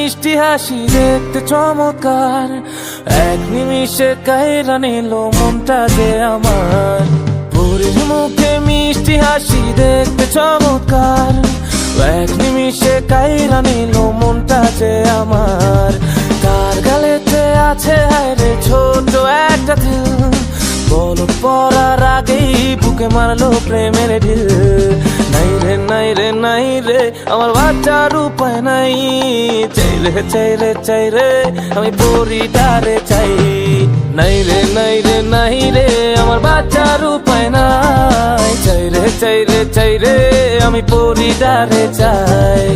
মিষ্টি হাসি দেখতে চমৎকার, এক নিমিষে কাইরা নিল মনটা যে আমার। পরীর মুখে মিষ্টি হাসি দেখতে চমৎকার, এক নিমিষে কাইরা নিল মনটা যে আমার। কার গালেতে আছে হায়রে ছোট একটা দিল, বলদ পড়ার আগেই বুকে মারলো প্রেমের ঢিল। নাই রে নাই রে নাই রে আমার বাচ্চার উপায় নাই, চাই রে চাই রে চাই রে আমি পরিটারে চাই। নাই রে নাই রে নাই রে আমার বাচ্চার উপায় নাই, চাই রে চাই রে চাই রে আমি পরিটারে চাই।